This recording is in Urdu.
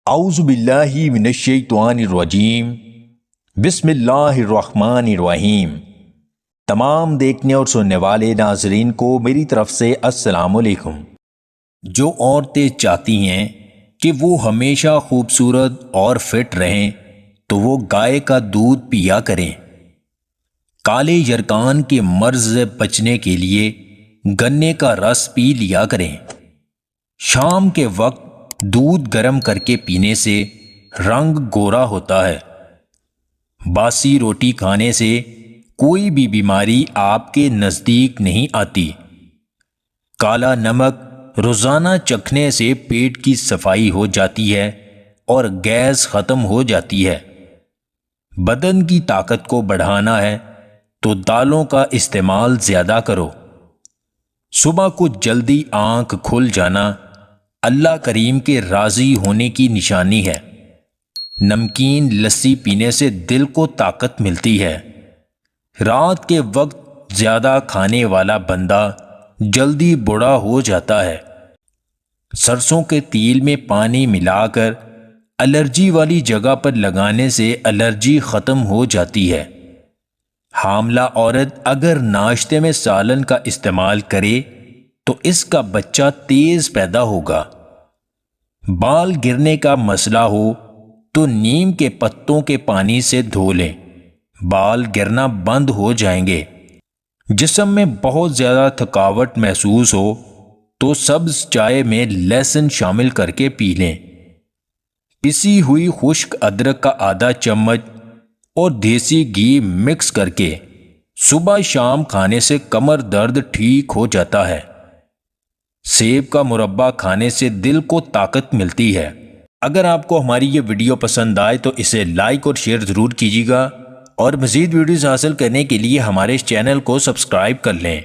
اعوذ باللہ من الشیطان الرجیم بسم اللہ الرحمن الرحیم۔ تمام دیکھنے اور سننے والے ناظرین کو میری طرف سے السلام علیکم۔ جو عورتیں چاہتی ہیں کہ وہ ہمیشہ خوبصورت اور فٹ رہیں تو وہ گائے کا دودھ پیا کریں۔ کالے یرکان کے مرض سے بچنے کے لیے گنے کا رس پی لیا کریں۔ شام کے وقت دودھ گرم کر کے پینے سے رنگ گورا ہوتا ہے۔ باسی روٹی کھانے سے کوئی بھی بیماری آپ کے نزدیک نہیں آتی۔ کالا نمک روزانہ چکھنے سے پیٹ کی صفائی ہو جاتی ہے اور گیس ختم ہو جاتی ہے۔ بدن کی طاقت کو بڑھانا ہے تو دالوں کا استعمال زیادہ کرو۔ صبح کو جلدی آنکھ کھل جانا اللہ کریم کے راضی ہونے کی نشانی ہے۔ نمکین لسی پینے سے دل کو طاقت ملتی ہے۔ رات کے وقت زیادہ کھانے والا بندہ جلدی بوڑھا ہو جاتا ہے۔ سرسوں کے تیل میں پانی ملا کر الرجی والی جگہ پر لگانے سے الرجی ختم ہو جاتی ہے۔ حاملہ عورت اگر ناشتے میں سالن کا استعمال کرے تو اس کا بچہ تیز پیدا ہوگا۔ بال گرنے کا مسئلہ ہو تو نیم کے پتوں کے پانی سے دھو لیں، بال گرنا بند ہو جائیں گے۔ جسم میں بہت زیادہ تھکاوٹ محسوس ہو تو سبز چائے میں لہسن شامل کر کے پی لیں۔ پسی ہوئی خشک ادرک کا آدھا چمچ اور دیسی گھی مکس کر کے صبح شام کھانے سے کمر درد ٹھیک ہو جاتا ہے۔ سیب کا مربع کھانے سے دل کو طاقت ملتی ہے۔ اگر آپ کو ہماری یہ ویڈیو پسند آئے تو اسے لائک اور شیئر ضرور کیجیے گا، اور مزید ویڈیوز حاصل کرنے کے لیے ہمارے اس چینل کو سبسکرائب کر لیں۔